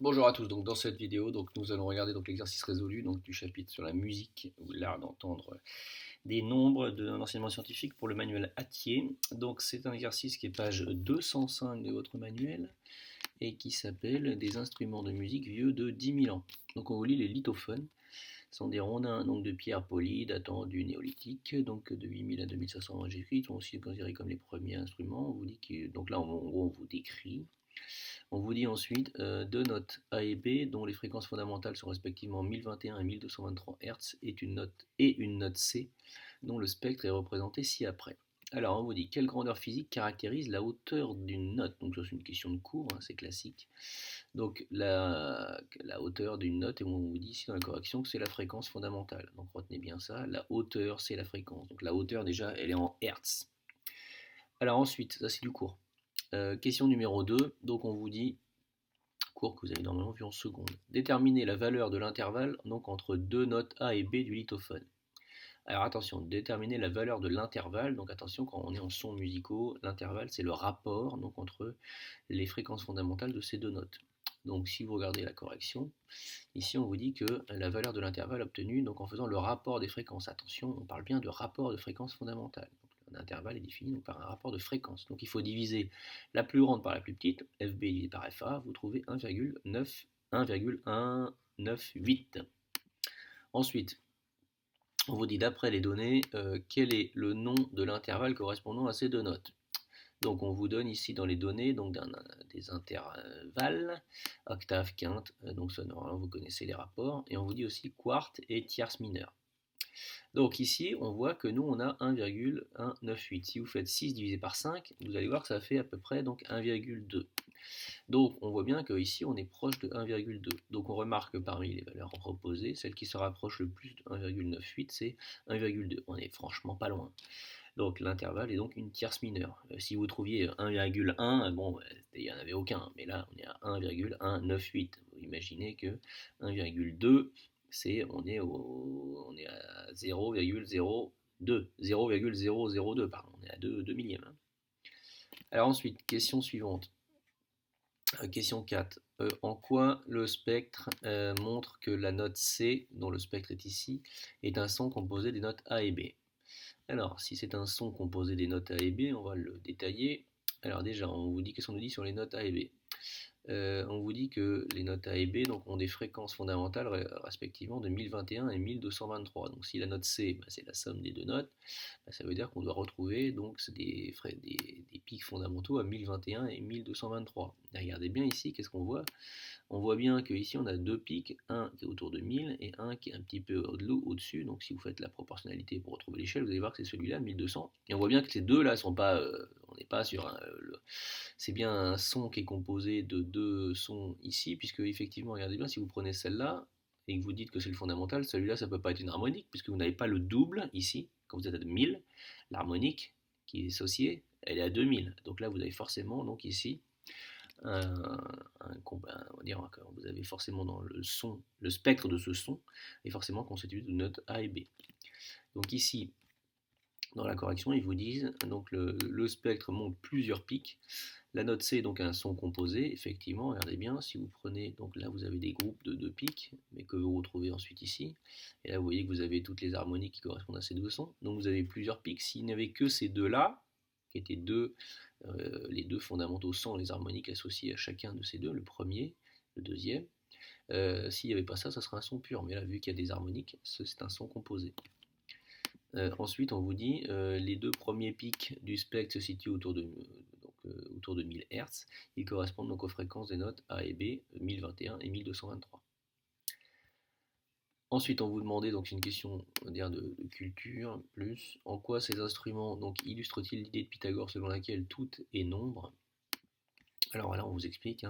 Bonjour à tous, donc dans cette vidéo, nous allons regarder l'exercice résolu du chapitre sur la musique ou l'art d'entendre des nombres d'un enseignement scientifique pour le manuel Hatier. Donc c'est un exercice qui est page 205 de votre manuel et qui s'appelle des instruments de musique vieux de 10 000 ans. Donc on vous lit les lithophones. Ce sont des rondins de pierre polie datant du néolithique, donc de 8000 à 2500 avant Jésus-Christ. Ils sont aussi considérés comme les premiers instruments. On vous dit que, donc là on vous décrit. On vous dit ensuite deux notes A et B dont les fréquences fondamentales sont respectivement 1021 et 1223 Hz et une note C dont le spectre est représenté ci-après. Alors on vous dit quelle grandeur physique caractérise la hauteur d'une note. Donc ça c'est une question de cours, hein, c'est classique. Donc la hauteur d'une note, et on vous dit ici dans la correction que c'est la fréquence fondamentale. Donc retenez bien ça, la hauteur c'est la fréquence. Donc la hauteur déjà elle est en Hertz. Alors ensuite, ça c'est du cours. Question numéro 2, donc on vous dit, cours que vous avez normalement vu en seconde, déterminer la valeur de l'intervalle donc entre deux notes A et B du lithophone. Alors attention, déterminer la valeur de l'intervalle, donc attention quand on est en sons musicaux, l'intervalle c'est le rapport donc entre les fréquences fondamentales de ces deux notes. Donc si vous regardez la correction, ici on vous dit que la valeur de l'intervalle obtenue donc en faisant le rapport des fréquences. Attention, on parle bien de rapport de fréquence fondamentale. Un intervalle est défini donc par un rapport de fréquence. Donc il faut diviser la plus grande par la plus petite, FB divisé par FA, vous trouvez 1,198. Ensuite, on vous dit d'après les données, quel est le nom de l'intervalle correspondant à ces deux notes. Donc on vous donne ici dans les données donc des intervalles, octave, quinte, donc sonore, vous connaissez les rapports, et on vous dit aussi quarte et tierce mineure. Donc ici, on voit que nous, on a 1,198. Si vous faites 6 divisé par 5, vous allez voir que ça fait à peu près donc 1,2. Donc on voit bien qu'ici, on est proche de 1,2. Donc on remarque que parmi les valeurs proposées, celle qui se rapproche le plus de 1,98, c'est 1,2. On est franchement pas loin. Donc l'intervalle est donc une tierce mineure. Si vous trouviez 1,1, bon, il n'y en avait aucun, mais là on est à 1,198. Vous imaginez que 1,2, on est à 0,02, 0,002, pardon, on est à 2 millièmes. Alors ensuite, question suivante. Question 4. En quoi le spectre montre que la note C, dont le spectre est ici, est un son composé des notes A et B? Alors, si c'est un son composé des notes A et B, on va le détailler. Alors déjà, on vous dit qu'est-ce qu'on nous dit sur les notes A et B. On vous dit que les notes A et B donc, ont des fréquences fondamentales respectivement de 1021 et 1223. Donc si la note C, c'est la somme des deux notes, ça veut dire qu'on doit retrouver donc, des pics fondamentaux à 1021 et 1223. Regardez bien ici, qu'est-ce qu'on voit? On voit bien qu'ici on a deux pics, un qui est autour de 1000 et un qui est un petit peu au-dessus. Donc si vous faites la proportionnalité pour retrouver l'échelle, vous allez voir que c'est celui-là, 1200. Et on voit bien que ces deux-là sont pas, on n'est pas sur c'est bien un son qui est composé de deux sons ici, puisque effectivement, regardez bien, si vous prenez celle-là et que vous dites que c'est le fondamental, celui-là ça peut pas être une harmonique, puisque vous n'avez pas le double ici, quand vous êtes à 1000, l'harmonique qui est associée, elle est à 2000. Donc là vous avez forcément donc ici on va dire que vous avez forcément dans le son, le spectre de ce son est forcément constitué de notes A et B. Donc ici, dans la correction, ils vous disent donc le spectre montre plusieurs pics. La note C est donc un son composé, effectivement, regardez bien, si vous prenez, donc là vous avez des groupes de deux pics, mais que vous retrouvez ensuite ici, et là vous voyez que vous avez toutes les harmoniques qui correspondent à ces deux sons, donc vous avez plusieurs pics. S'il n'y avait que ces deux-là, qui étaient les deux fondamentaux sans les harmoniques associées à chacun de ces deux, le premier, le deuxième, s'il n'y avait pas ça, ça serait un son pur, mais là vu qu'il y a des harmoniques, c'est un son composé. Ensuite, on vous dit les deux premiers pics du spectre se situent autour de 1000 Hz. Ils correspondent donc aux fréquences des notes A et B, 1021 et 1223. Ensuite, on vous demandait, donc c'est une question de culture, plus, en quoi ces instruments donc, illustrent-ils l'idée de Pythagore selon laquelle tout est nombre? Alors là, on vous explique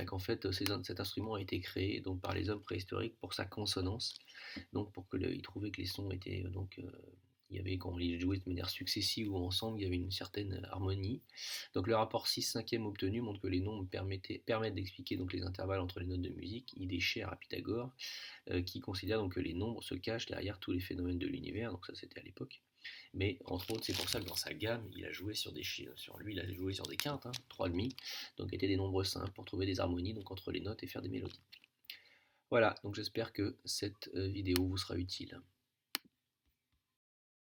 qu'en fait, cet instrument a été créé donc, par les hommes préhistoriques pour sa consonance, donc pour qu'ils trouvaient que les sons étaient il y avait, quand on les jouait de manière successive ou ensemble, il y avait une certaine harmonie. Donc le rapport 6/5 obtenu montre que les nombres permettent d'expliquer donc les intervalles entre les notes de musique, idée chère à Pythagore, qui considère donc que les nombres se cachent derrière tous les phénomènes de l'univers, donc ça c'était à l'époque. Mais entre autres, c'est pour ça que dans sa gamme, il a joué sur des sur lui, il a joué sur des quintes, hein, 3,5, donc était des nombres simples pour trouver des harmonies donc entre les notes et faire des mélodies. Voilà, donc j'espère que cette vidéo vous sera utile.